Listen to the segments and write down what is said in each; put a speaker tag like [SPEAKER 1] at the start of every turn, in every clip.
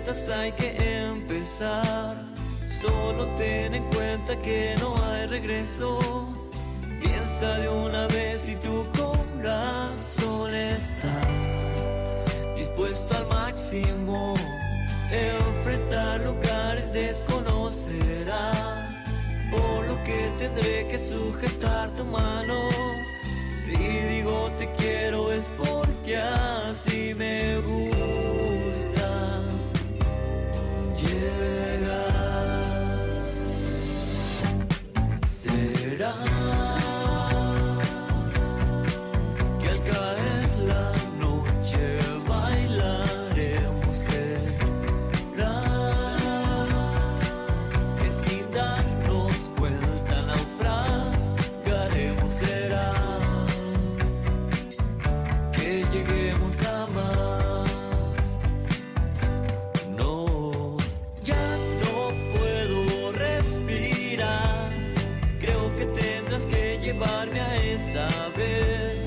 [SPEAKER 1] metas hay que empezar. Solo ten en cuenta que no hay regreso. Piensa de una vez si tu corazón está dispuesto al máximo. Enfrentar lugares desconocerá, por lo que tendré que sujetar tu mano. Si digo te quiero es porque así me gusta llegar. Será que al caer la noche bailaremos. Será que sin darnos cuenta naufragaremos. Será que lleguemos a amar. Ya no puedo respirar. Creo que tendrás que llevarme a esa vez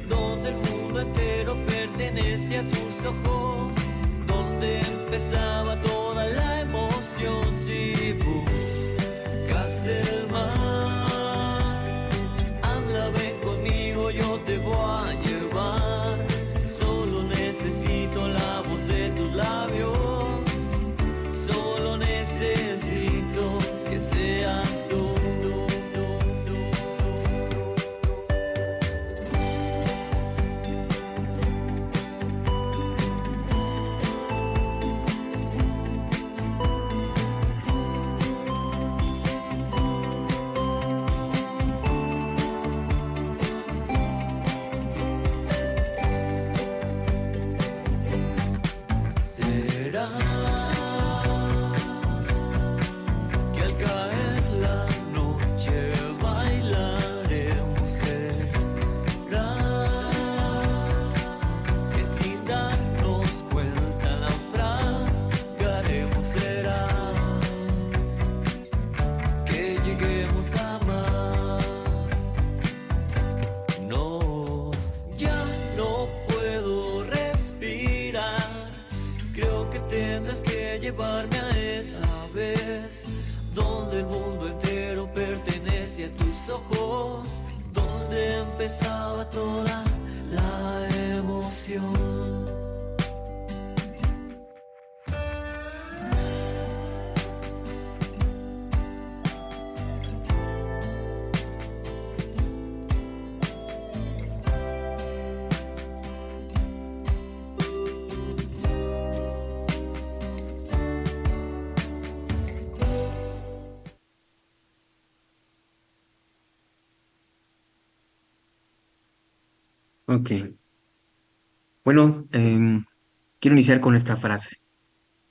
[SPEAKER 1] donde el mundo entero pertenece a tus ojos, donde empezaba toda la emoción. Si buscas el mar, anda, ven conmigo, yo te voy a llevar. Solo necesito la voz de tus labios, solo necesito que seas tú. Será que al caer la noche bailaremos. Será que sin darnos cuenta naufragaremos. Será que lleguemos a amar. Ya no puedo respirar. Creo que tendrás que llevarme a esa vez donde el mundo entero pertenece a tus ojos, donde empezaba toda la emoción.
[SPEAKER 2] Ok, bueno, quiero iniciar con esta frase.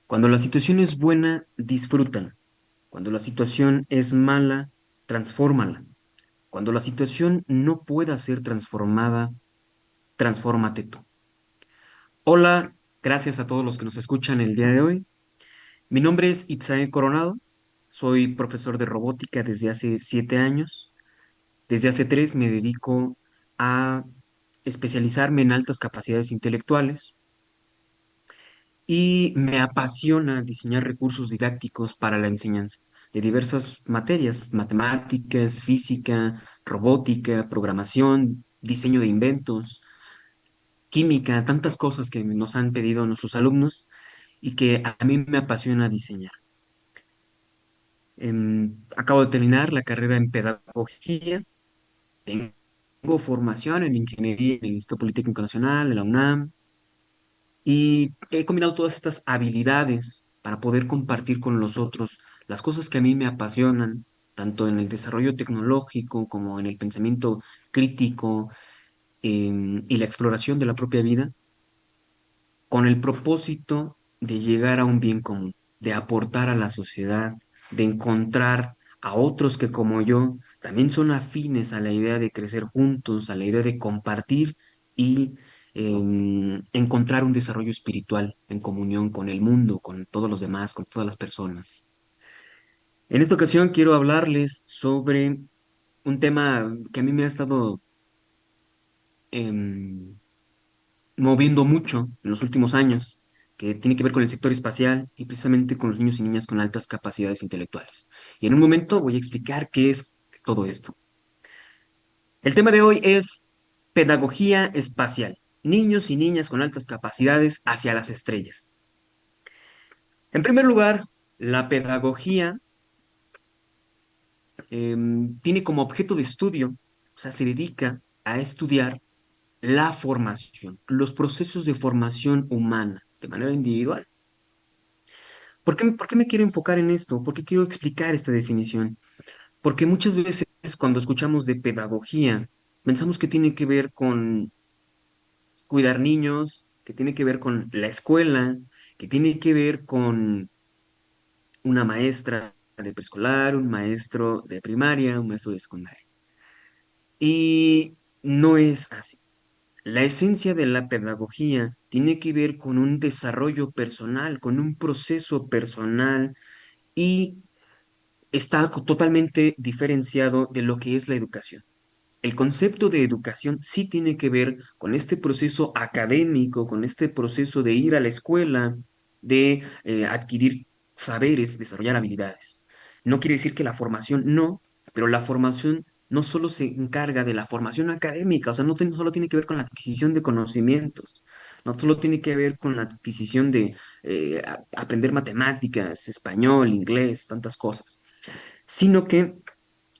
[SPEAKER 2] Cuando la situación es buena, disfrútala. Cuando la situación es mala, transfórmala. Cuando la situación no pueda ser transformada, transfórmate tú. Hola, gracias a todos los que nos escuchan el día de hoy. Mi nombre es Itzael Coronado. Soy profesor de robótica desde hace 7 años. Desde hace 3 me dedico a especializarme en altas capacidades intelectuales y me apasiona diseñar recursos didácticos para la enseñanza de diversas materias: matemáticas, física, robótica, programación, diseño de inventos, química, tantas cosas que nos han pedido nuestros alumnos y que a mí me apasiona diseñar. Acabo de terminar la carrera en pedagogía, tengo formación en ingeniería en el Instituto Politécnico Nacional, en la UNAM, y he combinado todas estas habilidades para poder compartir con los otros las cosas que a mí me apasionan, tanto en el desarrollo tecnológico como en el pensamiento crítico, y la exploración de la propia vida, con el propósito de llegar a un bien común, de aportar a la sociedad, de encontrar a otros que como yo también son afines a la idea de crecer juntos, a la idea de compartir y encontrar un desarrollo espiritual en comunión con el mundo, con todos los demás, con todas las personas. En esta ocasión quiero hablarles sobre un tema que a mí me ha estado em, moviendo mucho en los últimos años, que tiene que ver con el sector espacial y precisamente con los niños y niñas con altas capacidades intelectuales. Y en un momento voy a explicar qué es todo esto. El tema de hoy es pedagogía espacial, niños y niñas con altas capacidades hacia las estrellas. En primer lugar, la pedagogía tiene como objeto de estudio, o sea, se dedica a estudiar la formación, los procesos de formación humana de manera individual. ¿Por qué me quiero enfocar en esto? ¿Por qué quiero explicar esta definición? Porque muchas veces cuando escuchamos de pedagogía, pensamos que tiene que ver con cuidar niños, que tiene que ver con la escuela, que tiene que ver con una maestra de preescolar, un maestro de primaria, un maestro de secundaria. Y no es así. La esencia de la pedagogía tiene que ver con un desarrollo personal, con un proceso personal y está totalmente diferenciado de lo que es la educación. El concepto de educación sí tiene que ver con este proceso académico, con este proceso de ir a la escuela, de adquirir saberes, desarrollar habilidades. No quiere decir que la formación no, pero la formación no solo se encarga de la formación académica, o sea, no solo tiene que ver con la adquisición de conocimientos, no solo tiene que ver con la adquisición de aprender matemáticas, español, inglés, tantas cosas, sino que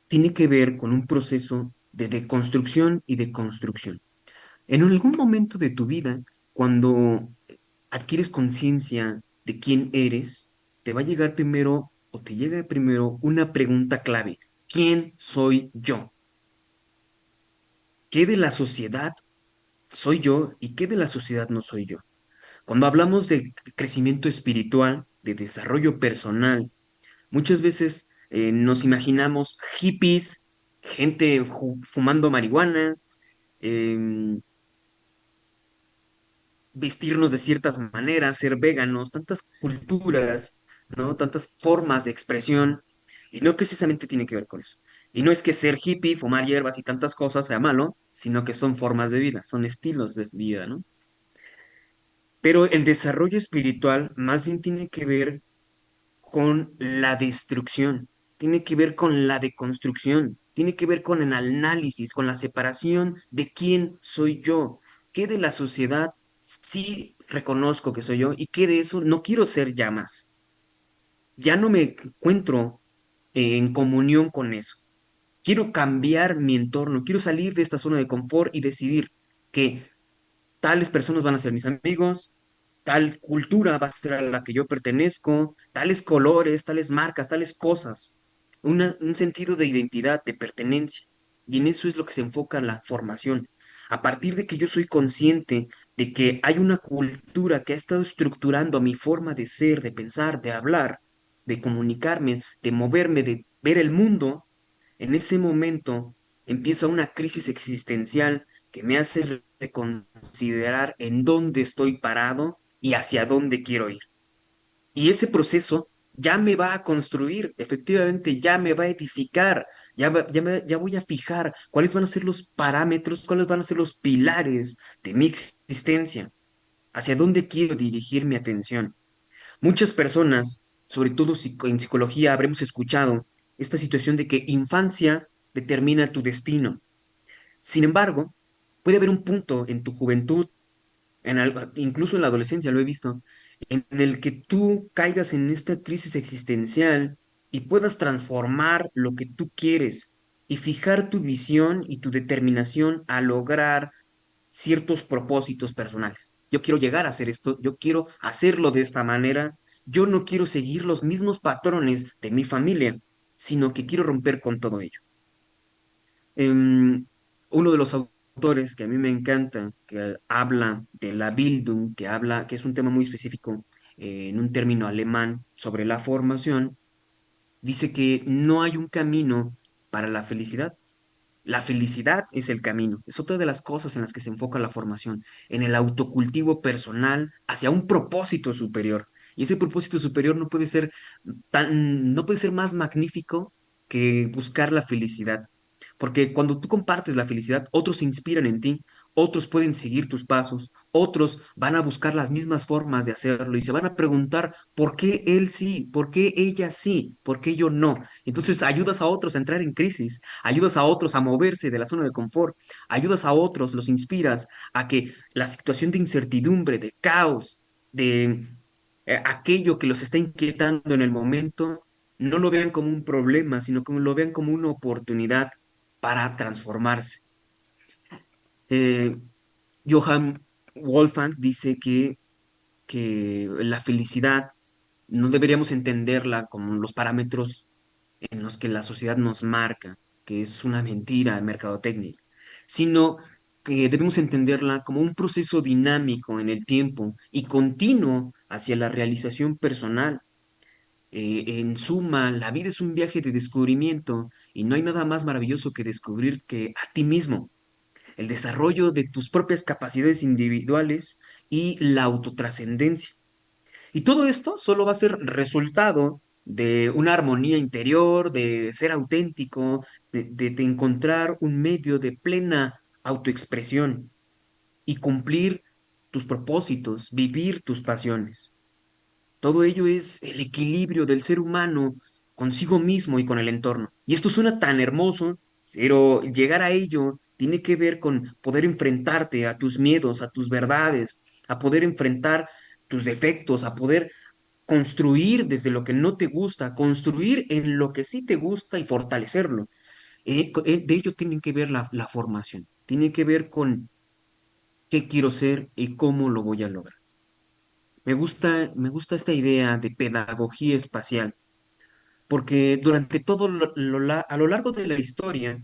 [SPEAKER 2] tiene que ver con un proceso de deconstrucción y de construcción. En algún momento de tu vida, cuando adquieres conciencia de quién eres, te va a llegar primero o te llega primero una pregunta clave. ¿Quién soy yo? ¿Qué de la sociedad soy yo y qué de la sociedad no soy yo? Cuando hablamos de crecimiento espiritual, de desarrollo personal, muchas veces nos imaginamos hippies, gente fumando marihuana, em, vestirnos de ciertas maneras, ser veganos, tantas culturas, ¿no? Tantas formas de expresión, y no precisamente tiene que ver con eso. Y no es que ser hippie, fumar hierbas y tantas cosas sea malo, sino que son formas de vida, son estilos de vida, ¿no? Pero el desarrollo espiritual más bien tiene que ver con la destrucción, tiene que ver con la deconstrucción, tiene que ver con el análisis, con la separación de quién soy yo, qué de la sociedad sí reconozco que soy yo y qué de eso no quiero ser ya más. Ya no me encuentro en comunión con eso. Quiero cambiar mi entorno, quiero salir de esta zona de confort y decidir que tales personas van a ser mis amigos, tal cultura va a ser a la que yo pertenezco, tales colores, tales marcas, tales cosas, un sentido de identidad, de pertenencia. Y en eso es lo que se enfoca la formación. A partir de que yo soy consciente de que hay una cultura que ha estado estructurando mi forma de ser, de pensar, de hablar, de comunicarme, de moverme, de ver el mundo, en ese momento empieza una crisis existencial que me hace reconsiderar en dónde estoy parado y hacia dónde quiero ir. Y ese proceso ya me va a construir, efectivamente, ya me va a edificar, ya voy a fijar cuáles van a ser los parámetros, cuáles van a ser los pilares de mi existencia, hacia dónde quiero dirigir mi atención. Muchas personas, sobre todo en psicología, habremos escuchado esta situación de que infancia determina tu destino. Sin embargo, puede haber un punto en tu juventud, incluso en la adolescencia lo he visto, en el que tú caigas en esta crisis existencial y puedas transformar lo que tú quieres y fijar tu visión y tu determinación a lograr ciertos propósitos personales. Yo quiero llegar a hacer esto, yo quiero hacerlo de esta manera, yo no quiero seguir los mismos patrones de mi familia, sino que quiero romper con todo ello. Uno de los autores que a mí me encanta, que habla de la Bildung, que es un tema muy específico en un término alemán sobre la formación, dice que no hay un camino para la felicidad es el camino. Es otra de las cosas en las que se enfoca la formación, en el autocultivo personal hacia un propósito superior. Y ese propósito superior no puede ser más magnífico que buscar la felicidad. Porque cuando tú compartes la felicidad, otros se inspiran en ti, otros pueden seguir tus pasos, otros van a buscar las mismas formas de hacerlo y se van a preguntar por qué él sí, por qué ella sí, por qué yo no. Entonces ayudas a otros a entrar en crisis, ayudas a otros a moverse de la zona de confort, ayudas a otros, los inspiras a que la situación de incertidumbre, de caos, de aquello que los está inquietando en el momento, no lo vean como un problema, sino que lo vean como una oportunidad para transformarse. Eh, Johann Wolfgang dice que la felicidad no deberíamos entenderla como los parámetros en los que la sociedad nos marca, que es una mentira mercadotecnia, sino que debemos entenderla como un proceso dinámico en el tiempo y continuo hacia la realización personal. En suma, la vida es un viaje de descubrimiento y no hay nada más maravilloso que descubrir que a ti mismo, el desarrollo de tus propias capacidades individuales y la autotrascendencia. Y todo esto solo va a ser resultado de una armonía interior, de ser auténtico, de encontrar un medio de plena autoexpresión y cumplir tus propósitos, vivir tus pasiones. Todo ello es el equilibrio del ser humano consigo mismo y con el entorno. Y esto suena tan hermoso, pero llegar a ello tiene que ver con poder enfrentarte a tus miedos, a tus verdades, a poder enfrentar tus defectos, a poder construir desde lo que no te gusta, construir en lo que sí te gusta y fortalecerlo. De ello tiene que ver la formación, tiene que ver con qué quiero ser y cómo lo voy a lograr. Me gusta esta idea de pedagogía espacial, porque durante a lo largo de la historia,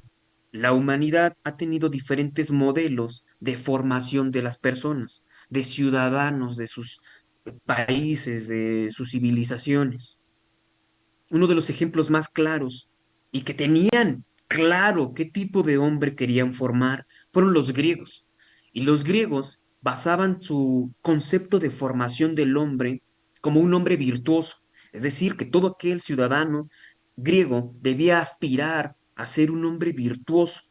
[SPEAKER 2] la humanidad ha tenido diferentes modelos de formación de las personas, de ciudadanos, de sus países, de sus civilizaciones. Uno de los ejemplos más claros y que tenían claro qué tipo de hombre querían formar fueron los griegos. Y los griegos basaban su concepto de formación del hombre como un hombre virtuoso, es decir, que todo aquel ciudadano griego debía aspirar a ser un hombre virtuoso.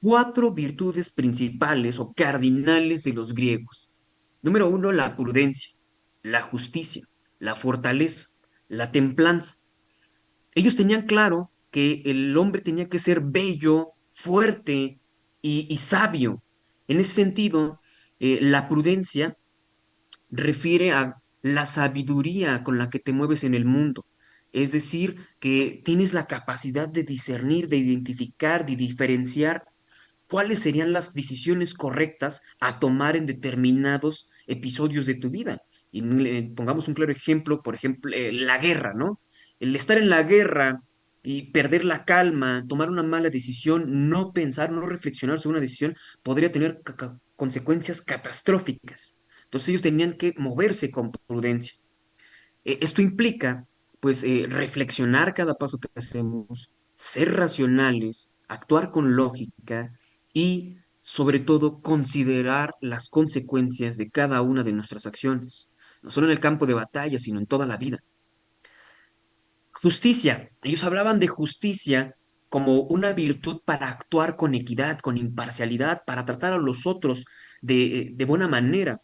[SPEAKER 2] Cuatro virtudes principales o cardinales de los griegos. Número uno, la prudencia, la justicia, la fortaleza, la templanza. Ellos tenían claro que el hombre tenía que ser bello, fuerte y sabio. En ese sentido, la prudencia refiere a la sabiduría con la que te mueves en el mundo. Es decir, que tienes la capacidad de discernir, de identificar, de diferenciar cuáles serían las decisiones correctas a tomar en determinados episodios de tu vida. Y pongamos un claro ejemplo, por ejemplo, la guerra, ¿no? El estar en la guerra y perder la calma, tomar una mala decisión, no pensar, no reflexionar sobre una decisión, podría tener consecuencias catastróficas. Entonces ellos tenían que moverse con prudencia. Esto implica, pues, reflexionar cada paso que hacemos, ser racionales, actuar con lógica y, sobre todo, considerar las consecuencias de cada una de nuestras acciones, no solo en el campo de batalla, sino en toda la vida. Justicia. Ellos hablaban de justicia como una virtud para actuar con equidad, con imparcialidad, para tratar a los otros de buena manera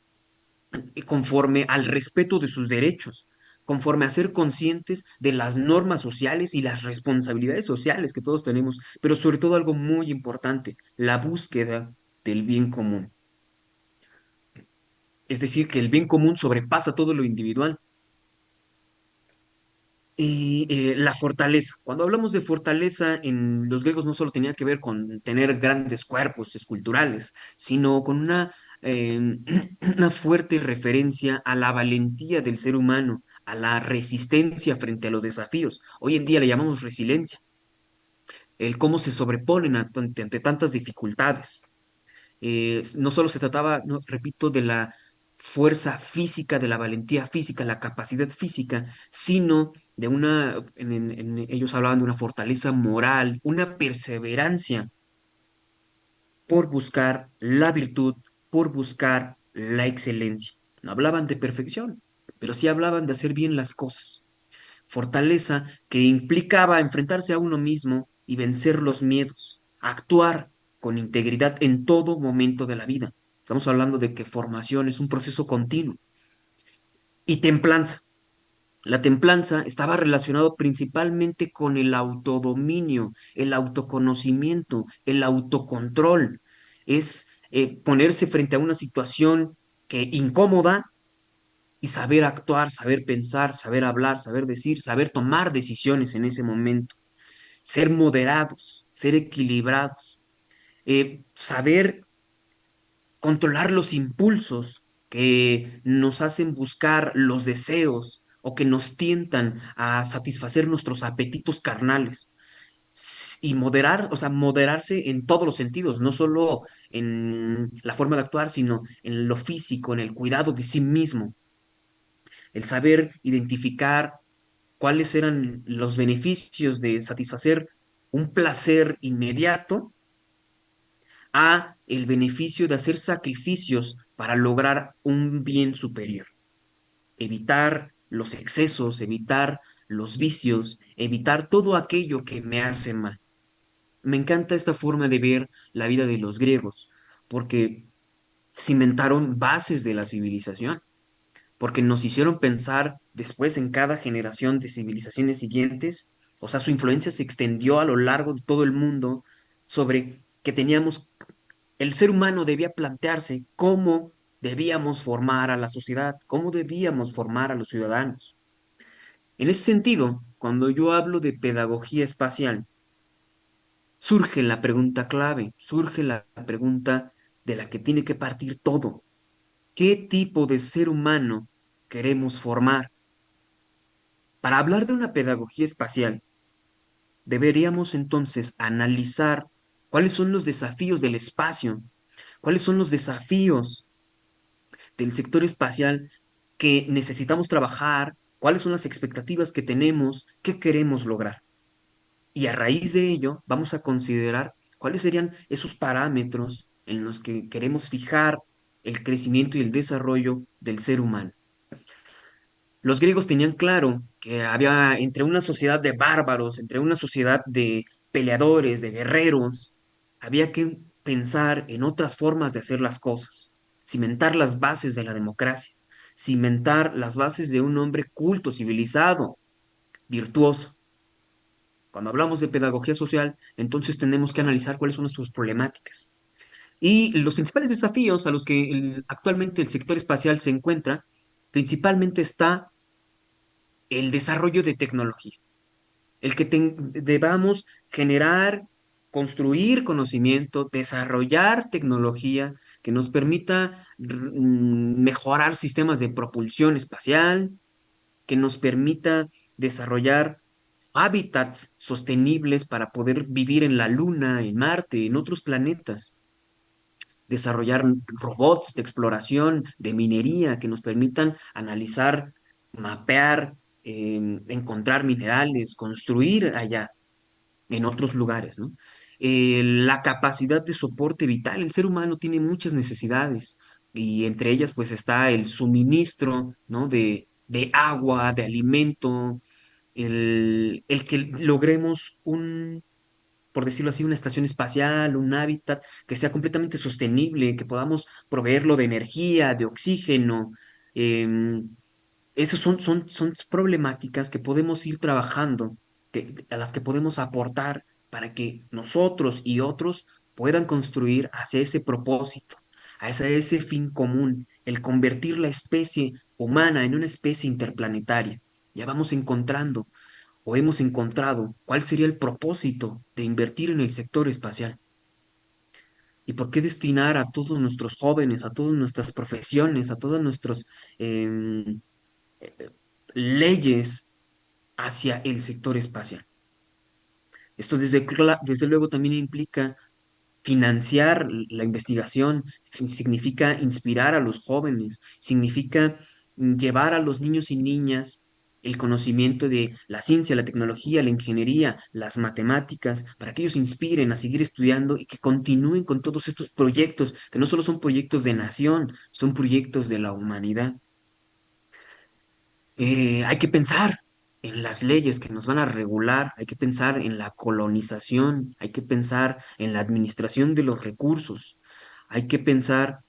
[SPEAKER 2] conforme al respeto de sus derechos, conforme a ser conscientes de las normas sociales y las responsabilidades sociales que todos tenemos, pero sobre todo algo muy importante, la búsqueda del bien común. Es decir, que el bien común sobrepasa todo lo individual. Y la fortaleza. Cuando hablamos de fortaleza, en los griegos no solo tenía que ver con tener grandes cuerpos esculturales, sino con una fuerte referencia a la valentía del ser humano, a la resistencia frente a los desafíos. Hoy en día le llamamos resiliencia, el cómo se sobreponen ante tantas dificultades. No solo se trataba, no, repito, de la fuerza física, de la valentía física, la capacidad física, sino de ellos hablaban de una fortaleza moral, una perseverancia por buscar la virtud, por buscar la excelencia. No hablaban de perfección, pero sí hablaban de hacer bien las cosas. Fortaleza que implicaba enfrentarse a uno mismo y vencer los miedos, actuar con integridad en todo momento de la vida. Estamos hablando de que formación es un proceso continuo. Y templanza. La templanza estaba relacionado principalmente con el autodominio, el autoconocimiento, el autocontrol. Es ponerse frente a una situación que incómoda y saber actuar, saber pensar, saber hablar, saber decir, saber tomar decisiones en ese momento, ser moderados, ser equilibrados, saber controlar los impulsos que nos hacen buscar los deseos o que nos tientan a satisfacer nuestros apetitos carnales. Y moderar, o sea, moderarse en todos los sentidos, no solo en la forma de actuar, sino en lo físico, en el cuidado de sí mismo, el saber identificar cuáles eran los beneficios de satisfacer un placer inmediato a el beneficio de hacer sacrificios para lograr un bien superior. Evitar los excesos, evitar los vicios, evitar todo aquello que me hace mal. Me encanta esta forma de ver la vida de los griegos, porque cimentaron bases de la civilización, porque nos hicieron pensar después en cada generación de civilizaciones siguientes, o sea, su influencia se extendió a lo largo de todo el mundo sobre que teníamos, el ser humano debía plantearse cómo debíamos formar a la sociedad, cómo debíamos formar a los ciudadanos. En ese sentido, cuando yo hablo de pedagogía espacial, surge la pregunta clave, surge la pregunta de la que tiene que partir todo. ¿Qué tipo de ser humano queremos formar? Para hablar de una pedagogía espacial, deberíamos entonces analizar cuáles son los desafíos del espacio, cuáles son los desafíos del sector espacial que necesitamos trabajar, cuáles son las expectativas que tenemos, qué queremos lograr. Y a raíz de ello, vamos a considerar cuáles serían esos parámetros en los que queremos fijar el crecimiento y el desarrollo del ser humano. Los griegos tenían claro que había entre una sociedad de bárbaros, entre una sociedad de peleadores, de guerreros, había que pensar en otras formas de hacer las cosas, cimentar las bases de la democracia, cimentar las bases de un hombre culto, civilizado, virtuoso. Cuando hablamos de pedagogía social, entonces tenemos que analizar cuáles son nuestras problemáticas. Y los principales desafíos a los que actualmente el sector espacial se encuentra, principalmente está el desarrollo de tecnología, el que debamos generar, construir conocimiento, desarrollar tecnología que nos permita mejorar sistemas de propulsión espacial, que nos permita desarrollar hábitats sostenibles para poder vivir en la Luna, en Marte, en otros planetas, desarrollar robots de exploración, de minería, que nos permitan analizar, mapear, encontrar minerales, construir allá en otros lugares, ¿no? La capacidad de soporte vital, el ser humano tiene muchas necesidades y entre ellas pues está el suministro, ¿no? De agua, de alimento, el que logremos un, por decirlo así, una estación espacial, un hábitat que sea completamente sostenible, que podamos proveerlo de energía, de oxígeno. Esas son problemáticas que podemos ir trabajando, a las que podemos aportar para que nosotros y otros puedan construir hacia ese propósito, hacia ese fin común, el convertir la especie humana en una especie interplanetaria. Ya vamos encontrando o hemos encontrado cuál sería el propósito de invertir en el sector espacial y por qué destinar a todos nuestros jóvenes, a todas nuestras profesiones, a todas nuestras leyes hacia el sector espacial. Esto desde luego también implica financiar la investigación, significa inspirar a los jóvenes, significa llevar a los niños y niñas el conocimiento de la ciencia, la tecnología, la ingeniería, las matemáticas, para que ellos se inspiren a seguir estudiando y que continúen con todos estos proyectos, que no solo son proyectos de nación, son proyectos de la humanidad. Hay que pensar, en las leyes que nos van a regular, hay que pensar en la colonización, hay que pensar en la administración de los recursos, hay que pensar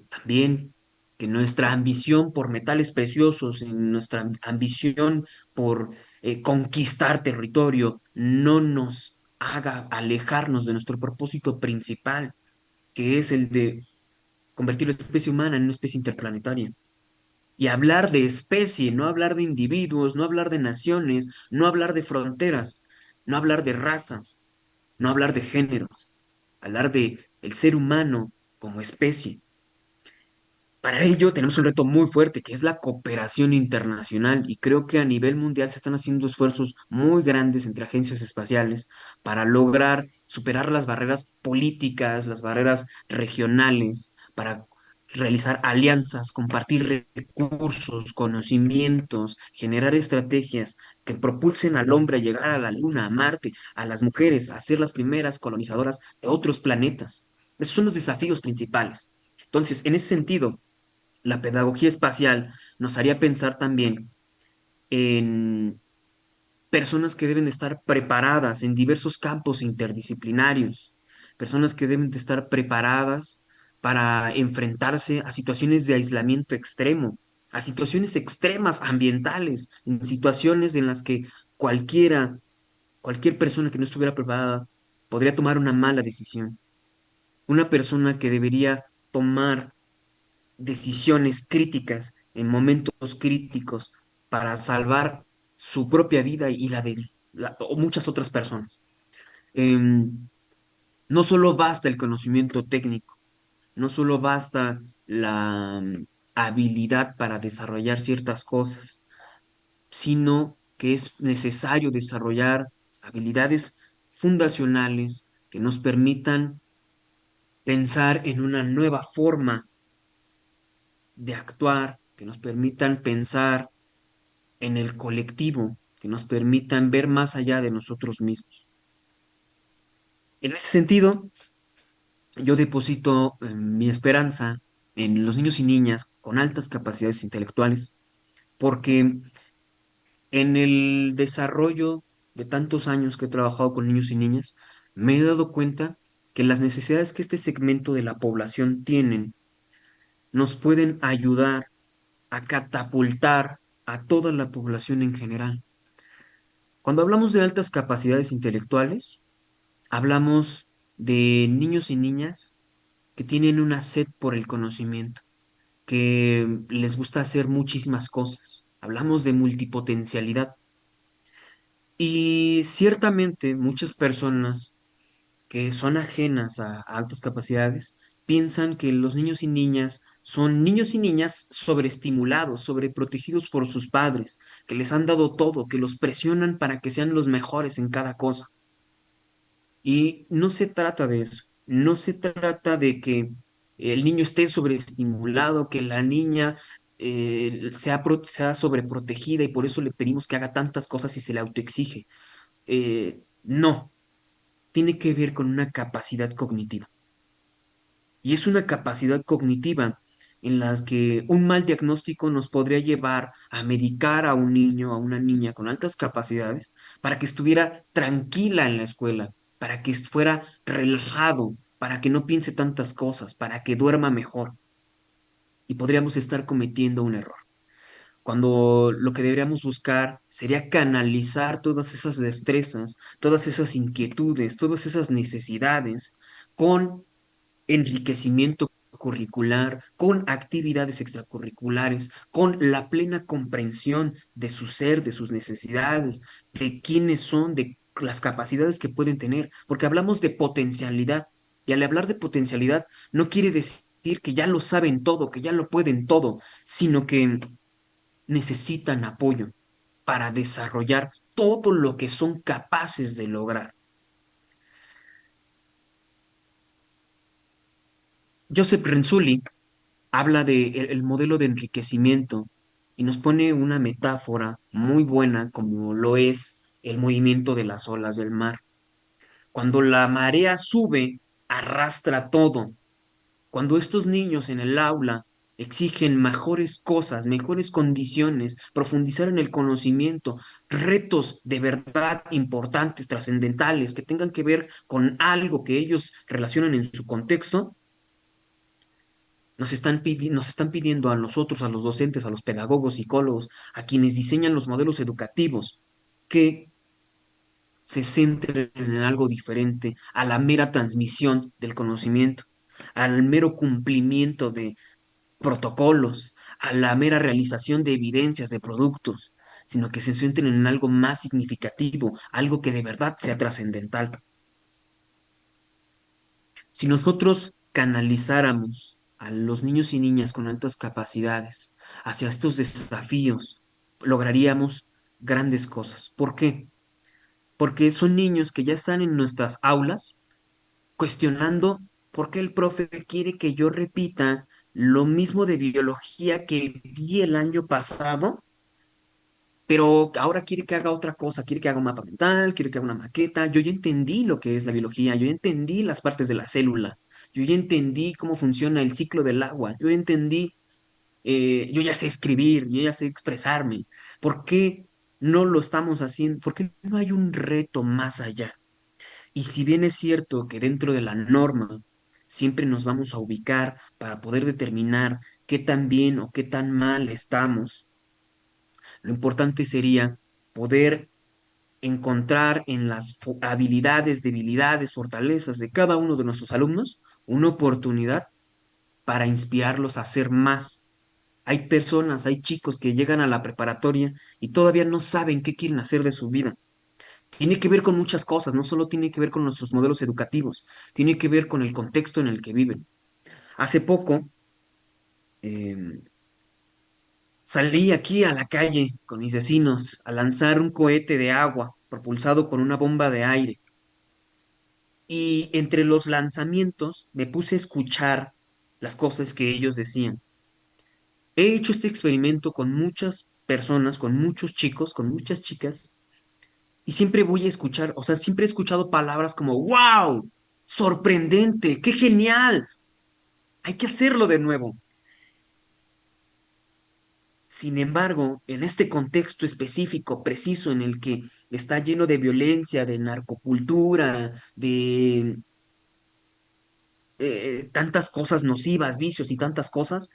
[SPEAKER 2] también que nuestra ambición por metales preciosos, en nuestra ambición por conquistar territorio, no nos haga alejarnos de nuestro propósito principal, que es el de convertir la especie humana en una especie interplanetaria. Y hablar de especie, no hablar de individuos, no hablar de naciones, no hablar de fronteras, no hablar de razas, no hablar de géneros, hablar de el ser humano como especie. Para ello tenemos un reto muy fuerte, que es la cooperación internacional, y creo que a nivel mundial se están haciendo esfuerzos muy grandes entre agencias espaciales para lograr superar las barreras políticas, las barreras regionales, para realizar alianzas, compartir recursos, conocimientos, generar estrategias que propulsen al hombre a llegar a la Luna, a Marte, a las mujeres, a ser las primeras colonizadoras de otros planetas. Esos son los desafíos principales. Entonces, en ese sentido, la pedagogía espacial nos haría pensar también en personas que deben de estar preparadas en diversos campos interdisciplinarios, personas que deben de estar preparadas para enfrentarse a situaciones de aislamiento extremo, a situaciones extremas ambientales, en situaciones en las que cualquiera, cualquier persona que no estuviera preparada podría tomar una mala decisión. Una persona que debería tomar decisiones críticas en momentos críticos para salvar su propia vida y la de o muchas otras personas. Em, no solo basta el conocimiento técnico, no solo basta la habilidad para desarrollar ciertas cosas, sino que es necesario desarrollar habilidades fundacionales que nos permitan pensar en una nueva forma de actuar, que nos permitan pensar en el colectivo, que nos permitan ver más allá de nosotros mismos. En ese sentido, yo deposito mi esperanza en los niños y niñas con altas capacidades intelectuales, porque en el desarrollo de tantos años que he trabajado con niños y niñas, me he dado cuenta que las necesidades que este segmento de la población tienen nos pueden ayudar a catapultar a toda la población en general. Cuando hablamos de altas capacidades intelectuales, hablamos de niños y niñas que tienen una sed por el conocimiento, que les gusta hacer muchísimas cosas. Hablamos de multipotencialidad. Y ciertamente muchas personas que son ajenas a altas capacidades piensan que los niños y niñas son niños y niñas sobreestimulados, sobreprotegidos por sus padres, que les han dado todo, que los presionan para que sean los mejores en cada cosa. Y no se trata de eso, no se trata de que el niño esté sobreestimulado, que la niña sea sobreprotegida y por eso le pedimos que haga tantas cosas y se le autoexige. No, tiene que ver con una capacidad cognitiva. Y es una capacidad cognitiva en la que un mal diagnóstico nos podría llevar a medicar a un niño, a una niña con altas capacidades, para que estuviera tranquila en la escuela, para que fuera relajado, para que no piense tantas cosas, para que duerma mejor. Y podríamos estar cometiendo un error, cuando lo que deberíamos buscar sería canalizar todas esas destrezas, todas esas inquietudes, todas esas necesidades con enriquecimiento curricular, con actividades extracurriculares, con la plena comprensión de su ser, de sus necesidades, de quiénes son, de las capacidades que pueden tener, porque hablamos de potencialidad, y al hablar de potencialidad no quiere decir que ya lo saben todo, que ya lo pueden todo, sino que necesitan apoyo para desarrollar todo lo que son capaces de lograr. Joseph Renzulli habla de el modelo de enriquecimiento y nos pone una metáfora muy buena como lo es el movimiento de las olas del mar. Cuando la marea sube, arrastra todo. Cuando estos niños en el aula exigen mejores cosas, mejores condiciones, profundizar en el conocimiento, retos de verdad importantes, trascendentales, que tengan que ver con algo que ellos relacionan en su contexto, nos están pidiendo a nosotros, a los docentes, a los pedagogos, psicólogos, a quienes diseñan los modelos educativos, que se centren en algo diferente a la mera transmisión del conocimiento, al mero cumplimiento de protocolos, a la mera realización de evidencias de productos, sino que se centren en algo más significativo, algo que de verdad sea trascendental. Si nosotros canalizáramos a los niños y niñas con altas capacidades hacia estos desafíos, lograríamos grandes cosas. ¿Por qué? Porque son niños que ya están en nuestras aulas cuestionando por qué el profe quiere que yo repita lo mismo de biología que vi el año pasado, pero ahora quiere que haga otra cosa, quiere que haga un mapa mental, quiere que haga una maqueta. Yo ya entendí lo que es la biología, yo ya entendí las partes de la célula, yo ya entendí cómo funciona el ciclo del agua, yo ya entendí, yo ya sé escribir, yo ya sé expresarme. ¿Por qué no lo estamos haciendo? ¿Por qué no hay un reto más allá? Y si bien es cierto que dentro de la norma siempre nos vamos a ubicar para poder determinar qué tan bien o qué tan mal estamos, lo importante sería poder encontrar en las habilidades, debilidades, fortalezas de cada uno de nuestros alumnos una oportunidad para inspirarlos a hacer más. Hay personas, hay chicos que llegan a la preparatoria y todavía no saben qué quieren hacer de su vida. Tiene que ver con muchas cosas, no solo tiene que ver con nuestros modelos educativos, tiene que ver con el contexto en el que viven. Hace poco eh, salí aquí a la calle con mis vecinos a lanzar un cohete de agua propulsado con una bomba de aire. Y entre los lanzamientos me puse a escuchar las cosas que ellos decían. He hecho este experimento con muchas personas, con muchos chicos, con muchas chicas, y siempre voy a escuchar, o sea, siempre he escuchado palabras como, wow, sorprendente, qué genial, hay que hacerlo de nuevo. Sin embargo, en este contexto específico, preciso, en el que está lleno de violencia, de narcocultura, de tantas cosas nocivas, vicios y tantas cosas,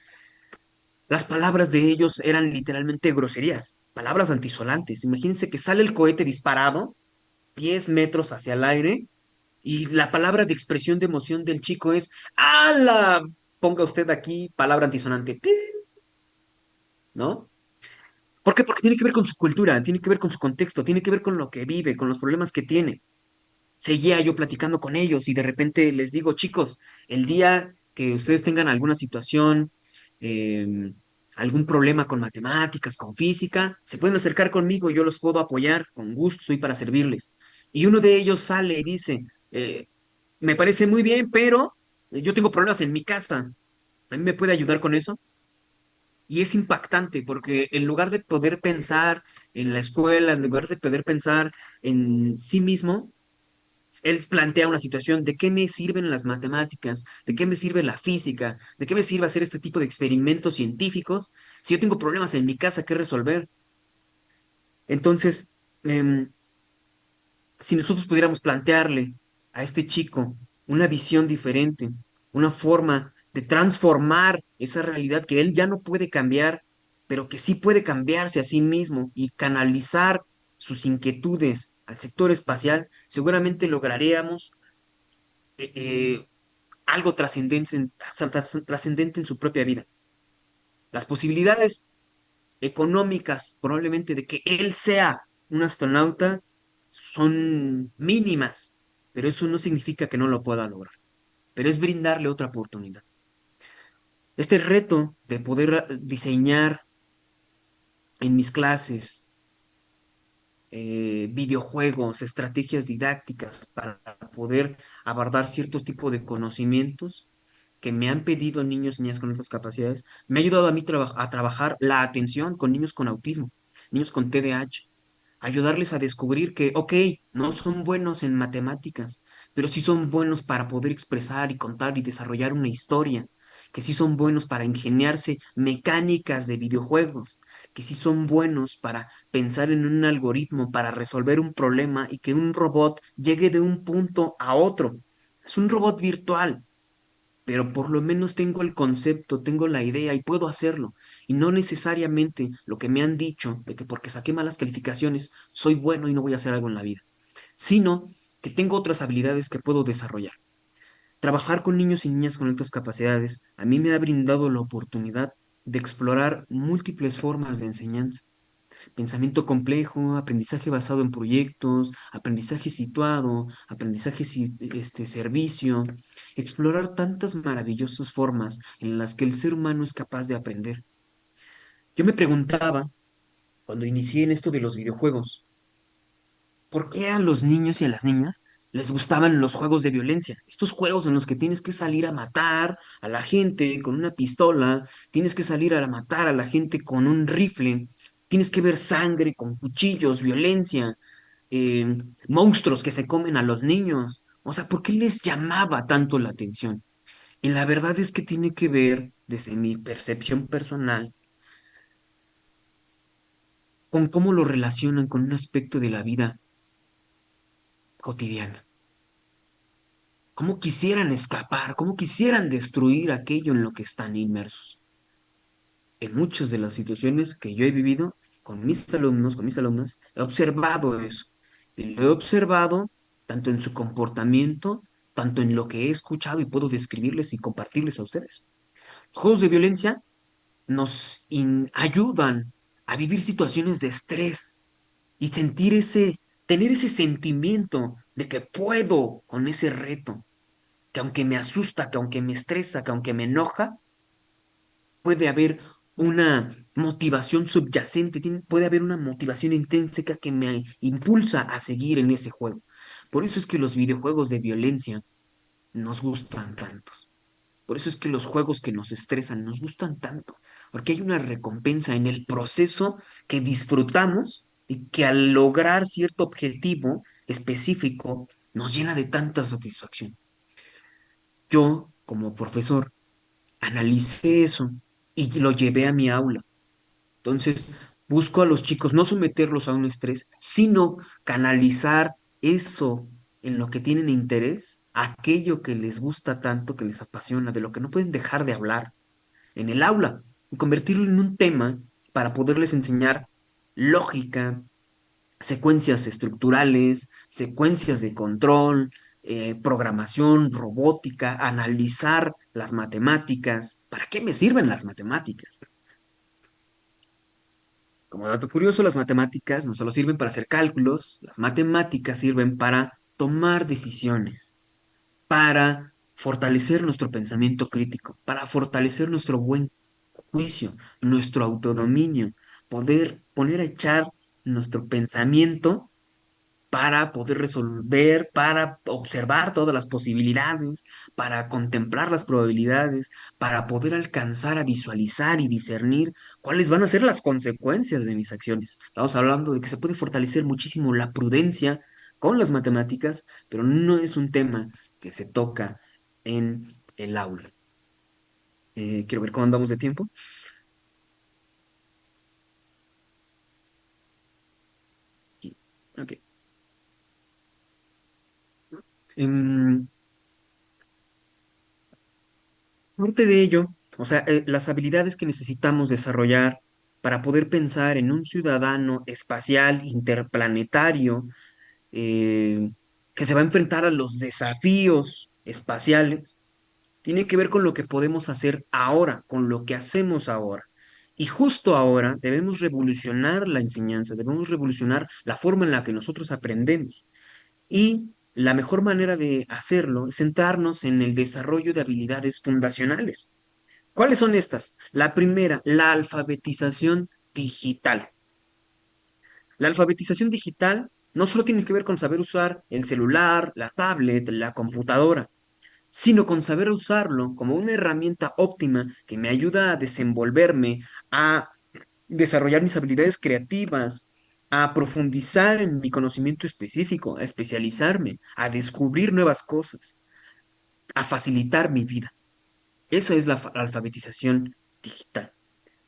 [SPEAKER 2] las palabras de ellos eran literalmente groserías, palabras antisolantes. Imagínense que sale el cohete disparado 10 metros hacia el aire y la palabra de expresión de emoción del chico es ¡Ala! Ponga usted aquí palabra antisonante, ¡pi! ¿No? ¿Por qué? Porque tiene que ver con su cultura, tiene que ver con su contexto, tiene que ver con lo que vive, con los problemas que tiene. Seguía yo platicando con ellos y de repente les digo, chicos, el día que ustedes tengan alguna situación, eh, algún problema con matemáticas, con física, se pueden acercar conmigo, yo los puedo apoyar, con gusto, estoy para servirles. Y uno de ellos sale y dice, me parece muy bien, pero yo tengo problemas en mi casa, ¿a mí me puede ayudar con eso? Y es impactante porque en lugar de poder pensar en la escuela, en lugar de poder pensar en sí mismo, él plantea una situación de qué me sirven las matemáticas, de qué me sirve la física, de qué me sirve hacer este tipo de experimentos científicos si yo tengo problemas en mi casa que resolver. Entonces, em, si nosotros pudiéramos plantearle a este chico una visión diferente, una forma de transformar esa realidad que él ya no puede cambiar, pero que sí puede cambiarse a sí mismo y canalizar sus inquietudes al sector espacial, seguramente lograríamos eh, eh, algo trascendente en su propia vida. Las posibilidades económicas probablemente de que él sea un astronauta son mínimas, pero eso no significa que no lo pueda lograr, pero es brindarle otra oportunidad. Este reto de poder diseñar en mis clases videojuegos, estrategias didácticas para poder abordar ciertos tipos de conocimientos que me han pedido niños y niñas con estas capacidades, me ha ayudado a mí a trabajar la atención con niños con autismo, niños con TDAH, ayudarles a descubrir que, ok, no son buenos en matemáticas, pero sí son buenos para poder expresar y contar y desarrollar una historia, que sí son buenos para ingeniarse mecánicas de videojuegos, que sí son buenos para pensar en un algoritmo, para resolver un problema y que un robot llegue de un punto a otro. Es un robot virtual, pero por lo menos tengo el concepto, tengo la idea y puedo hacerlo. Y no necesariamente lo que me han dicho de que porque saqué malas calificaciones soy bueno y no voy a hacer algo en la vida, sino que tengo otras habilidades que puedo desarrollar. Trabajar con niños y niñas con altas capacidades a mí me ha brindado la oportunidad de explorar múltiples formas de enseñanza. Pensamiento complejo, aprendizaje basado en proyectos, aprendizaje situado, servicio, explorar tantas maravillosas formas en las que el ser humano es capaz de aprender. Yo me preguntaba, cuando inicié en esto de los videojuegos, ¿por qué a los niños y a las niñas les gustaban los juegos de violencia? Estos juegos en los que tienes que salir a matar a la gente con una pistola, tienes que salir a matar a la gente con un rifle, tienes que ver sangre con cuchillos, violencia, eh, monstruos que se comen a los niños. O sea, ¿por qué les llamaba tanto la atención? Y la verdad es que tiene que ver, desde mi percepción personal, con cómo lo relacionan con un aspecto de la vida cotidiana. Cómo quisieran escapar, cómo quisieran destruir aquello en lo que están inmersos. En muchas de las situaciones que yo he vivido con mis alumnos, con mis alumnas, he observado eso. Y lo he observado tanto en su comportamiento, tanto en lo que he escuchado y puedo describirles y compartirles a ustedes. Los juegos de violencia ayudan a vivir situaciones de estrés y tener ese sentimiento de que puedo con ese reto, que aunque me asusta, que aunque me estresa, que aunque me enoja, puede haber una motivación subyacente, puede haber una motivación intrínseca que me impulsa a seguir en ese juego. Por eso es que los videojuegos de violencia nos gustan tantos. Por eso es que los juegos que nos estresan nos gustan tanto, porque hay una recompensa en el proceso que disfrutamos y que al lograr cierto objetivo específico nos llena de tanta satisfacción. Yo, como profesor, analicé eso y lo llevé a mi aula. Entonces, busco a los chicos no someterlos a un estrés, sino canalizar eso en lo que tienen interés, aquello que les gusta tanto, que les apasiona, de lo que no pueden dejar de hablar en el aula, y convertirlo en un tema para poderles enseñar lógica, secuencias estructurales, secuencias de control, programación, robótica, analizar las matemáticas. ¿Para qué me sirven las matemáticas? Como dato curioso, las matemáticas no solo sirven para hacer cálculos, las matemáticas sirven para tomar decisiones, para fortalecer nuestro pensamiento crítico, para fortalecer nuestro buen juicio, nuestro autodominio, poder poner a echar nuestro pensamiento para poder resolver, para observar todas las posibilidades, para contemplar las probabilidades, para poder alcanzar a visualizar y discernir cuáles van a ser las consecuencias de mis acciones. Estamos hablando de que se puede fortalecer muchísimo la prudencia con las matemáticas, pero no es un tema que se toca en el aula. Quiero ver cómo andamos de tiempo. Aquí. Ok. Em, Parte de ello, o sea, las habilidades que necesitamos desarrollar para poder pensar en un ciudadano espacial interplanetario que se va a enfrentar a los desafíos espaciales, tiene que ver con lo que podemos hacer ahora, con lo que hacemos ahora. Y justo ahora debemos revolucionar la enseñanza, debemos revolucionar la forma en la que nosotros aprendemos. Y la mejor manera de hacerlo es centrarnos en el desarrollo de habilidades fundacionales. ¿Cuáles son estas? La primera, la alfabetización digital. La alfabetización digital no solo tiene que ver con saber usar el celular, la tablet, la computadora, sino con saber usarlo como una herramienta óptima que me ayuda a desenvolverme, a desarrollar mis habilidades creativas, a profundizar en mi conocimiento específico, a especializarme, a descubrir nuevas cosas, a facilitar mi vida. Esa es la alfabetización digital.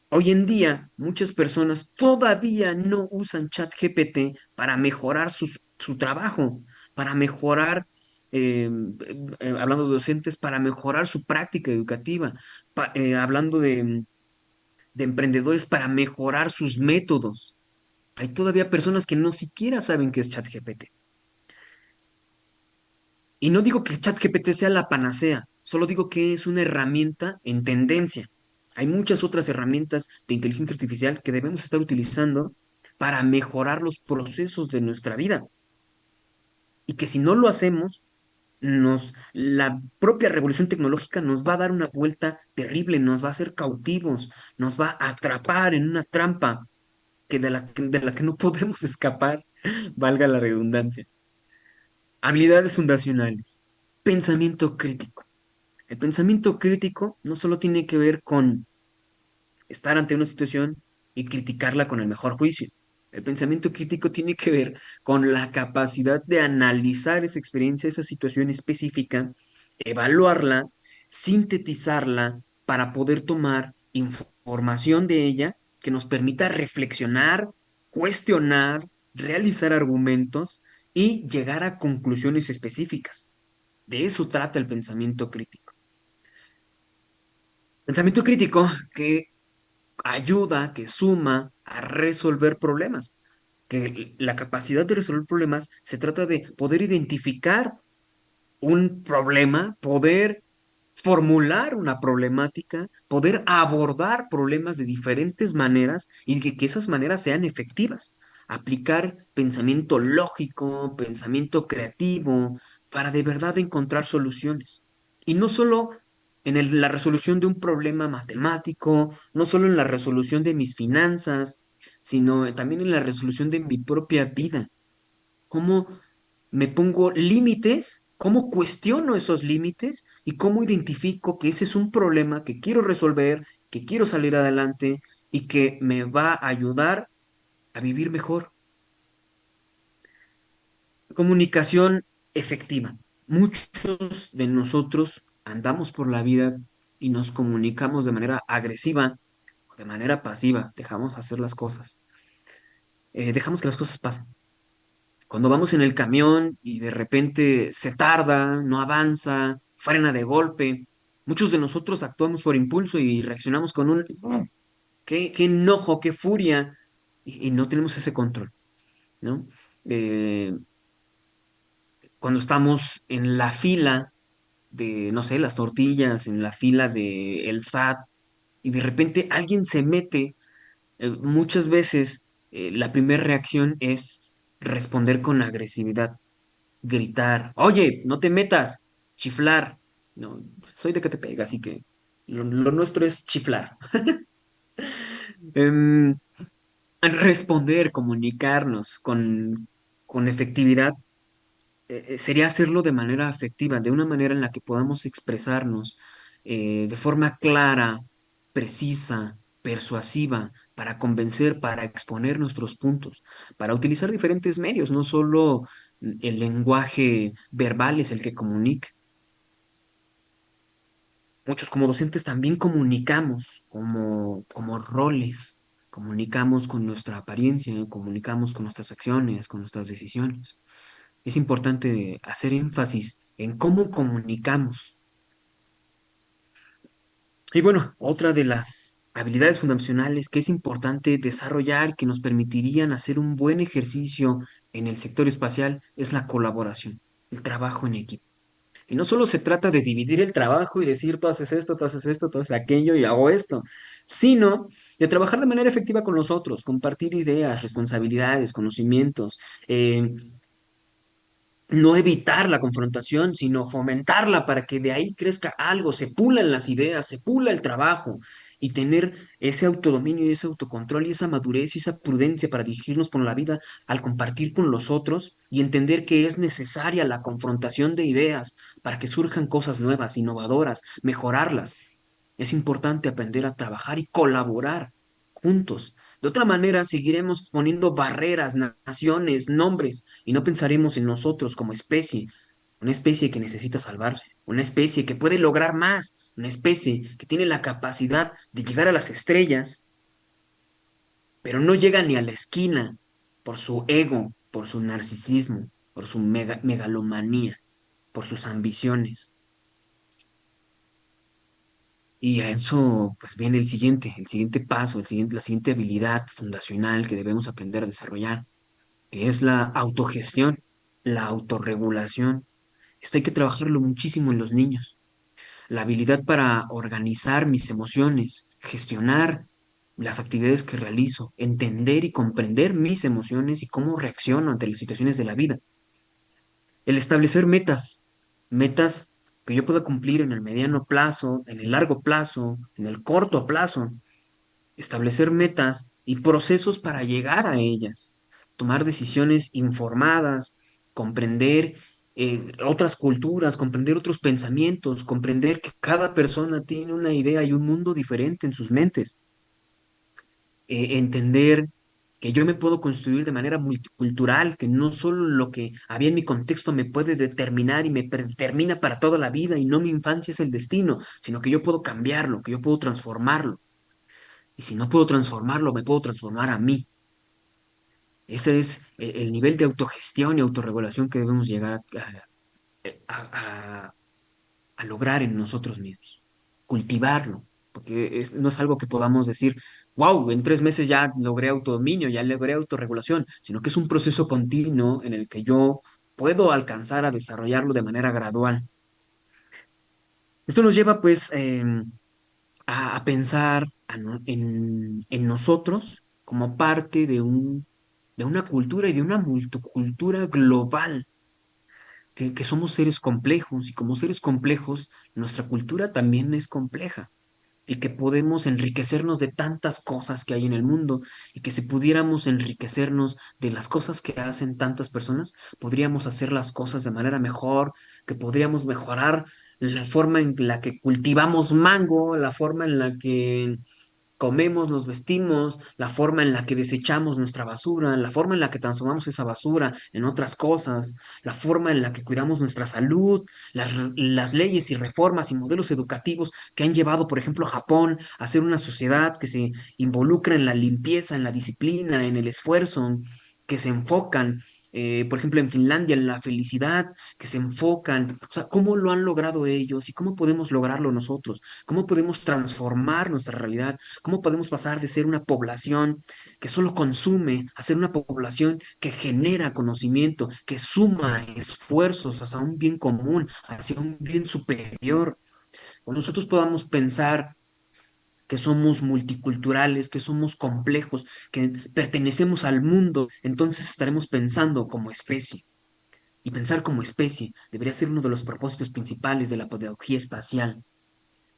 [SPEAKER 2] Hoy en día, muchas personas todavía no usan ChatGPT para mejorar su trabajo, para mejorar, hablando de docentes, para mejorar su práctica educativa, hablando de emprendedores, para mejorar sus métodos. Hay todavía personas que no siquiera saben qué es ChatGPT. Y no digo que ChatGPT sea la panacea, solo digo que es una herramienta en tendencia. Hay muchas otras herramientas de inteligencia artificial que debemos estar utilizando para mejorar los procesos de nuestra vida. Y que si no lo hacemos, la propia revolución tecnológica nos va a dar una vuelta terrible, nos va a hacer cautivos, nos va a atrapar en una trampa de la que no podremos escapar, valga la redundancia. Habilidades fundacionales. Pensamiento crítico. El pensamiento crítico no solo tiene que ver con estar ante una situación y criticarla con el mejor juicio. El pensamiento crítico tiene que ver con la capacidad de analizar esa experiencia, esa situación específica, evaluarla, sintetizarla para poder tomar información de ella que nos permita reflexionar, cuestionar, realizar argumentos y llegar a conclusiones específicas. De eso trata el pensamiento crítico. Pensamiento crítico que ayuda, que suma a resolver problemas. Que la capacidad de resolver problemas se trata de poder identificar un problema, poder formular una problemática, poder abordar problemas de diferentes maneras y que esas maneras sean efectivas. Aplicar pensamiento lógico, pensamiento creativo, para de verdad encontrar soluciones. Y no solo en la resolución de un problema matemático, no solo en la resolución de mis finanzas, sino también en la resolución de mi propia vida. ¿Cómo me pongo límites? ¿Cómo cuestiono esos límites? ¿Y cómo identifico que ese es un problema que quiero resolver, que quiero salir adelante y que me va a ayudar a vivir mejor? Comunicación efectiva. Muchos de nosotros andamos por la vida y nos comunicamos de manera agresiva o de manera pasiva. Dejamos hacer las cosas. Dejamos que las cosas pasen. Cuando vamos en el camión y de repente se tarda, no avanza, frena de golpe, muchos de nosotros actuamos por impulso y reaccionamos con un qué enojo, qué furia, y no tenemos ese control, ¿no? Eh, Cuando estamos en la fila de, no sé, las tortillas, en la fila de el SAT, y de repente alguien se mete, muchas veces la primera reacción es responder con agresividad, gritar, oye, no te metas, chiflar. No, soy de Catepec, así que lo nuestro es chiflar. Em, Responder, comunicarnos con efectividad, sería hacerlo de manera afectiva, de una manera en la que podamos expresarnos de forma clara, precisa, persuasiva, para convencer, para exponer nuestros puntos, para utilizar diferentes medios, no solo el lenguaje verbal es el que comunica. Muchos como docentes también comunicamos como roles, comunicamos con nuestra apariencia, comunicamos con nuestras acciones, con nuestras decisiones. Es importante hacer énfasis en cómo comunicamos. Y bueno, otra de las habilidades fundacionales que es importante desarrollar, que nos permitirían hacer un buen ejercicio en el sector espacial, es la colaboración, el trabajo en equipo. Y no solo se trata de dividir el trabajo y decir, tú haces esto, tú haces aquello y hago esto, sino de trabajar de manera efectiva con los otros, compartir ideas, responsabilidades, conocimientos, eh, no evitar la confrontación, sino fomentarla para que de ahí crezca algo, se pulan las ideas, se pula el trabajo y tener ese autodominio y ese autocontrol y esa madurez y esa prudencia para dirigirnos por la vida al compartir con los otros y entender que es necesaria la confrontación de ideas para que surjan cosas nuevas, innovadoras, mejorarlas. Es importante aprender a trabajar y colaborar juntos. De otra manera, seguiremos poniendo barreras, naciones, nombres, y no pensaremos en nosotros como especie, una especie que necesita salvarse, una especie que puede lograr más, una especie que tiene la capacidad de llegar a las estrellas, pero no llega ni a la esquina por su ego, por su narcisismo, por su megalomanía, por sus ambiciones. Y a eso pues viene el siguiente paso, la siguiente habilidad fundacional que debemos aprender a desarrollar, que es la autogestión, la autorregulación. Esto hay que trabajarlo muchísimo en los niños. La habilidad para organizar mis emociones, gestionar las actividades que realizo, entender y comprender mis emociones y cómo reacciono ante las situaciones de la vida. El establecer metas, metas que yo pueda cumplir en el mediano plazo, en el largo plazo, en el corto plazo, establecer metas y procesos para llegar a ellas, tomar decisiones informadas, comprender otras culturas, comprender otros pensamientos, comprender que cada persona tiene una idea y un mundo diferente en sus mentes, entender que yo me puedo construir de manera multicultural, que no solo lo que había en mi contexto me puede determinar y me determina para toda la vida y no mi infancia es el destino, sino que yo puedo cambiarlo, que yo puedo transformarlo. Y si no puedo transformarlo, me puedo transformar a mí. Ese es el nivel de autogestión y autorregulación que debemos llegar a- a lograr en nosotros mismos. Cultivarlo, porque no es algo que podamos decir, wow, en 3 meses ya logré autodominio, ya logré autorregulación, sino que es un proceso continuo en el que yo puedo alcanzar a desarrollarlo de manera gradual. Esto nos lleva pues a pensar en nosotros como parte de una cultura y de una multicultura global, que somos seres complejos y como seres complejos, nuestra cultura también es compleja y que podemos enriquecernos de tantas cosas que hay en el mundo y que si pudiéramos enriquecernos de las cosas que hacen tantas personas, podríamos hacer las cosas de manera mejor, que podríamos mejorar la forma en la que cultivamos mango, la forma en la que comemos, nos vestimos, la forma en la que desechamos nuestra basura, la forma en la que transformamos esa basura en otras cosas, la forma en la que cuidamos nuestra salud, las leyes y reformas y modelos educativos que han llevado, por ejemplo, a Japón a ser una sociedad que se involucra en la limpieza, en la disciplina, en el esfuerzo, que se enfocan. Por ejemplo, en Finlandia, en la felicidad, que se enfocan, o sea, cómo lo han logrado ellos y cómo podemos lograrlo nosotros, cómo podemos transformar nuestra realidad. ¿Cómo podemos pasar de ser una población que solo consume a ser una población que genera conocimiento, que suma esfuerzos hacia un bien común, hacia un bien superior? Cuando nosotros podamos pensar que somos multiculturales, que somos complejos, que pertenecemos al mundo, entonces estaremos pensando como especie. Y pensar como especie debería ser uno de los propósitos principales de la pedagogía espacial,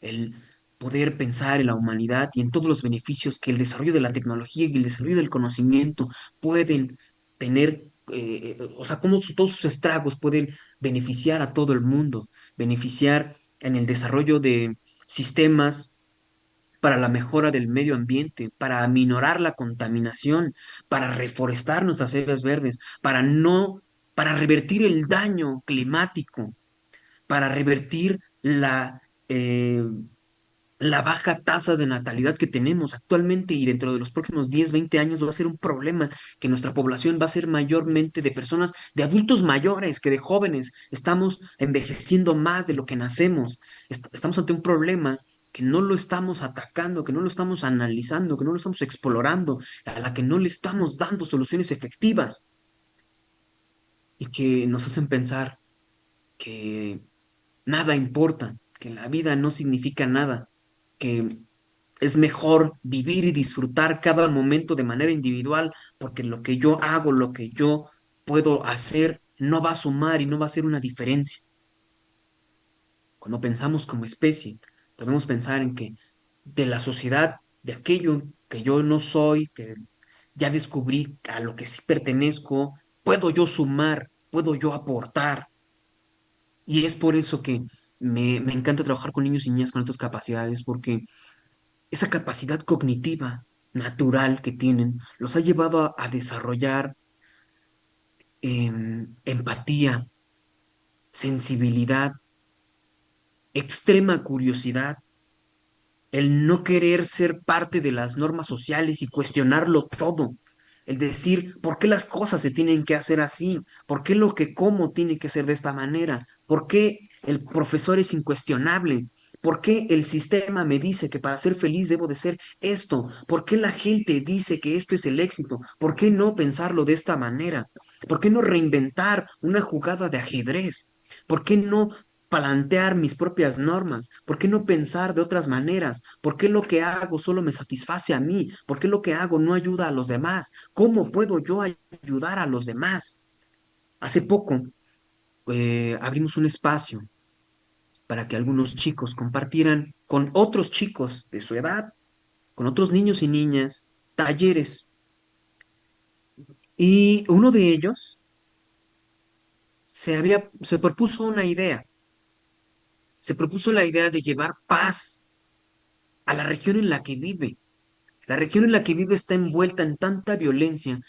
[SPEAKER 2] el poder pensar en la humanidad y en todos los beneficios que el desarrollo de la tecnología y el desarrollo del conocimiento pueden tener, o sea, cómo todos sus estragos pueden beneficiar a todo el mundo, beneficiar en el desarrollo de sistemas para la mejora del medio ambiente, para aminorar la contaminación, para reforestar nuestras áreas verdes, para revertir el daño climático, para revertir eh, la baja tasa de natalidad que tenemos actualmente y dentro de los próximos 10 20 años va a ser un problema, que nuestra población va a ser mayormente de personas, de adultos mayores que de jóvenes. Estamos envejeciendo más de lo que nacemos. Estamos ante un problema que no lo estamos atacando, que no lo estamos analizando, que no lo estamos explorando, a la que no le estamos dando soluciones efectivas y que nos hacen pensar que nada importa, que la vida no significa nada, que es mejor vivir y disfrutar cada momento de manera individual, porque lo que yo hago, lo que yo puedo hacer, no va a sumar y no va a hacer una diferencia. Cuando pensamos como especie, podemos pensar en que de la sociedad, de aquello que yo no soy, que ya descubrí a lo que sí pertenezco, puedo yo sumar, puedo yo aportar. Y es por eso que me encanta trabajar con niños y niñas con estas capacidades, porque esa capacidad cognitiva natural que tienen los ha llevado a desarrollar empatía, sensibilidad, extrema curiosidad, el no querer ser parte de las normas sociales y cuestionarlo todo, el decir, ¿por qué las cosas se tienen que hacer así? ¿Por qué lo que como tiene que ser de esta manera? ¿Por qué el profesor es incuestionable? ¿Por qué el sistema me dice que para ser feliz debo de ser esto? ¿Por qué la gente dice que esto es el éxito? ¿Por qué no pensarlo de esta manera? ¿Por qué no reinventar una jugada de ajedrez? ¿Por qué no plantear mis propias normas? ¿Por qué no pensar de otras maneras? ¿Por qué lo que hago solo me satisface a mí? ¿Por qué lo que hago no ayuda a los demás? ¿Cómo puedo yo ayudar a los demás? Hace poco abrimos un espacio para que algunos chicos compartieran con otros chicos de su edad, con otros niños y niñas, talleres. Y uno de ellos se propuso una idea, se propuso la idea de llevar paz a la región en la que vive. La región en la que vive está envuelta en tanta violencia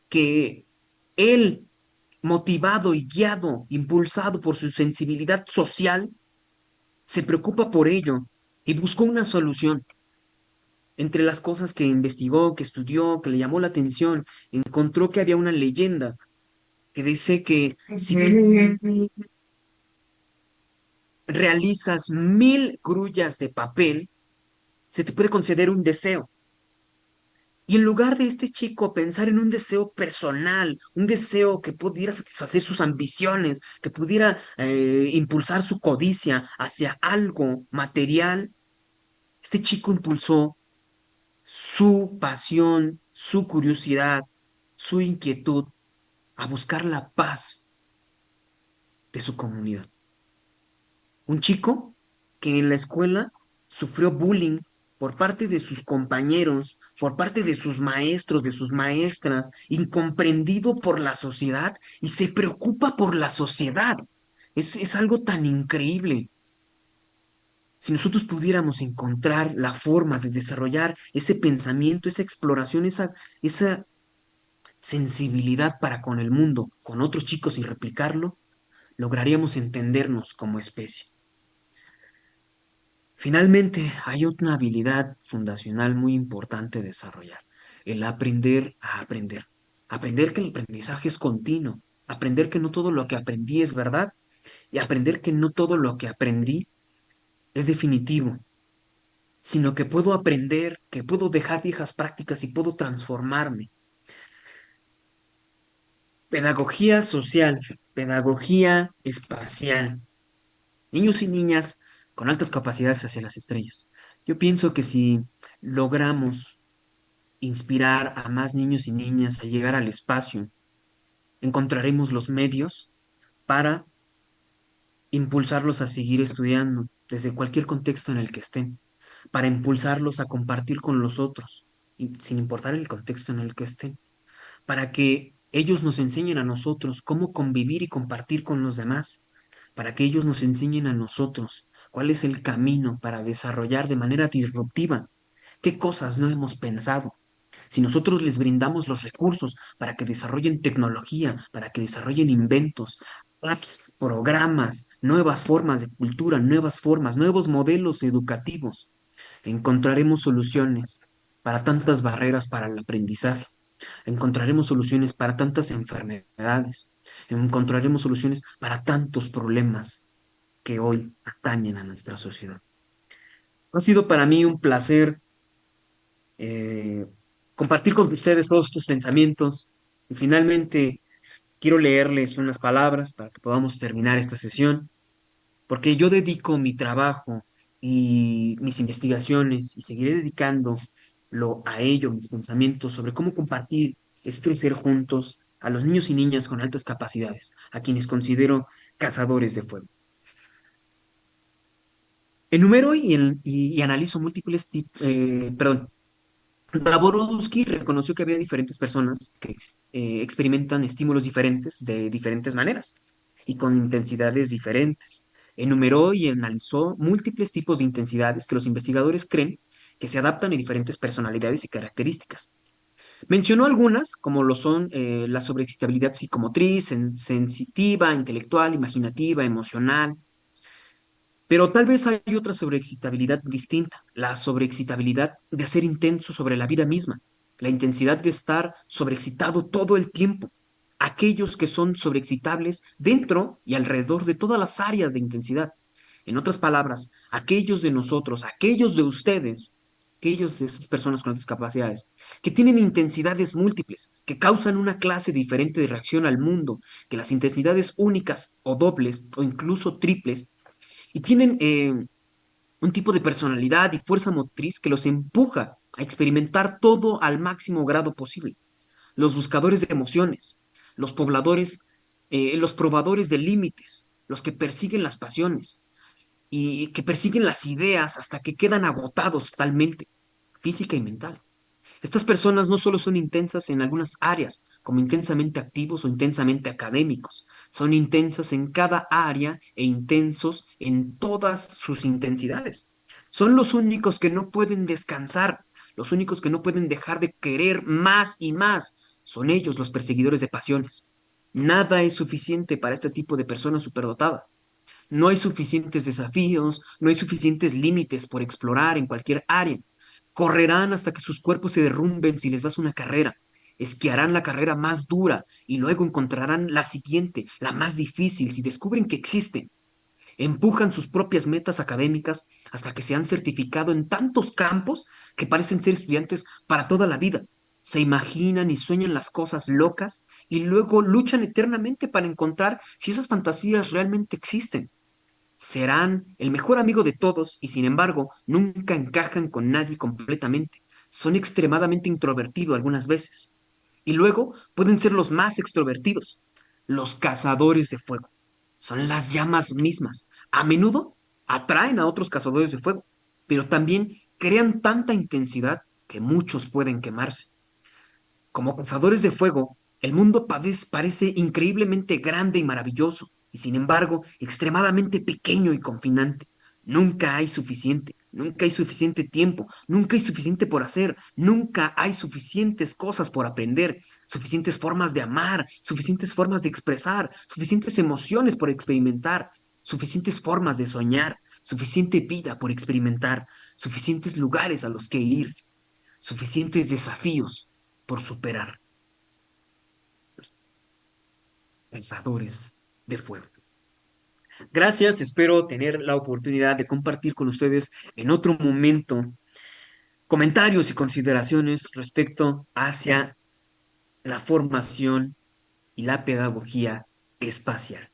[SPEAKER 2] que él, motivado y guiado, impulsado por su sensibilidad social, se preocupa por ello y buscó una solución. Entre las cosas que investigó, que estudió, que le llamó la atención, encontró que había una leyenda que dice que si realizas 1000 grullas de papel, se te puede conceder un deseo. Y en lugar de este chico pensar en un deseo personal, un deseo que pudiera satisfacer sus ambiciones, que pudiera impulsar su codicia hacia algo material, este chico impulsó su pasión, su curiosidad, su inquietud a buscar la paz de su comunidad. Un chico que en la escuela sufrió bullying por parte de sus compañeros, por parte de sus maestros, de sus maestras, incomprendido por la sociedad y se preocupa por la sociedad. Es algo tan increíble. Si nosotros pudiéramos encontrar la forma de desarrollar ese pensamiento, esa exploración, esa sensibilidad para con el mundo, con otros chicos y replicarlo, lograríamos entendernos como especie. Finalmente, hay una habilidad fundacional muy importante de desarrollar, el aprender a aprender. Aprender que el aprendizaje es continuo, aprender que no todo lo que aprendí es verdad y aprender que no todo lo que aprendí es definitivo, sino que puedo aprender, que puedo dejar viejas prácticas y puedo transformarme. Pedagogía social, pedagogía espacial. Niños y niñas con altas capacidades hacia las estrellas. Yo pienso que si logramos inspirar a más niños y niñas a llegar al espacio, encontraremos los medios para impulsarlos a seguir estudiando desde cualquier contexto en el que estén, para impulsarlos a compartir con los otros, sin importar el contexto en el que estén, para que ellos nos enseñen a nosotros cómo convivir y compartir con los demás, para que ellos nos enseñen a nosotros cuál es el camino para desarrollar de manera disruptiva, qué cosas no hemos pensado. Si nosotros les brindamos los recursos para que desarrollen tecnología, para que desarrollen inventos, apps, programas, nuevas formas de cultura, nuevas formas, nuevos modelos educativos, encontraremos soluciones para tantas barreras para el aprendizaje, encontraremos soluciones para tantas enfermedades, encontraremos soluciones para tantos problemas que hoy atañen a nuestra sociedad. Ha sido para mí un placer eh, compartir con ustedes todos estos pensamientos y finalmente quiero leerles unas palabras para que podamos terminar esta sesión, porque yo dedico mi trabajo y mis investigaciones y seguiré dedicándolo a ello, mis pensamientos sobre cómo compartir es crecer juntos a los niños y niñas con altas capacidades, a quienes considero cazadores de fuego. Enumero y analizo múltiples tipos, perdón, Dabrowski reconoció que había diferentes personas que experimentan estímulos diferentes de diferentes maneras y con intensidades diferentes. Enumeró y analizó múltiples tipos de intensidades que los investigadores creen que se adaptan a diferentes personalidades y características. Mencionó algunas, como lo son la sobreexcitabilidad psicomotriz, sensitiva, intelectual, imaginativa, emocional, pero tal vez hay otra sobreexcitabilidad distinta, la sobreexcitabilidad de ser intenso sobre la vida misma, la intensidad de estar sobreexcitado todo el tiempo. Aquellos que son sobreexcitables dentro y alrededor de todas las áreas de intensidad. En otras palabras, aquellos de nosotros, aquellos de ustedes, aquellos de esas personas con esas capacidades, que tienen intensidades múltiples, que causan una clase diferente de reacción al mundo, que las intensidades únicas o dobles o incluso triples y tienen un tipo de personalidad y fuerza motriz que los empuja a experimentar todo al máximo grado posible. Los buscadores de emociones, los pobladores, los probadores de límites, los que persiguen las pasiones y que persiguen las ideas hasta que quedan agotados totalmente, física y mental. Estas personas no solo son intensas en algunas áreas, como intensamente activos o intensamente académicos, son intensas en cada área e intensos en todas sus intensidades. Son los únicos que no pueden descansar, los únicos que no pueden dejar de querer más y más. Son ellos los perseguidores de pasiones. Nada es suficiente para este tipo de persona superdotada. No hay suficientes desafíos, no hay suficientes límites por explorar en cualquier área. Correrán hasta que sus cuerpos se derrumben si les das una carrera. Esquiarán la carrera más dura y luego encontrarán la siguiente, la más difícil, si descubren que existen. Empujan sus propias metas académicas hasta que se han certificado en tantos campos que parecen ser estudiantes para toda la vida. Se imaginan y sueñan las cosas locas y luego luchan eternamente para encontrar si esas fantasías realmente existen. Serán el mejor amigo de todos y sin embargo nunca encajan con nadie completamente. Son extremadamente introvertidos algunas veces. Y luego pueden ser los más extrovertidos, los cazadores de fuego. Son las llamas mismas. A menudo atraen a otros cazadores de fuego, pero también crean tanta intensidad que muchos pueden quemarse. Como cazadores de fuego, el mundo parece increíblemente grande y maravilloso, y sin embargo extremadamente pequeño y confinante. Nunca hay suficiente tiempo, nunca hay suficiente por hacer, nunca hay suficientes cosas por aprender, suficientes formas de amar, suficientes formas de expresar, suficientes emociones por experimentar, suficientes formas de soñar, suficiente vida por experimentar, suficientes lugares a los que ir, suficientes desafíos por superar. Pensadores de fuego. Gracias, espero tener la oportunidad de compartir con ustedes en otro momento comentarios y consideraciones respecto hacia la formación y la pedagogía espacial.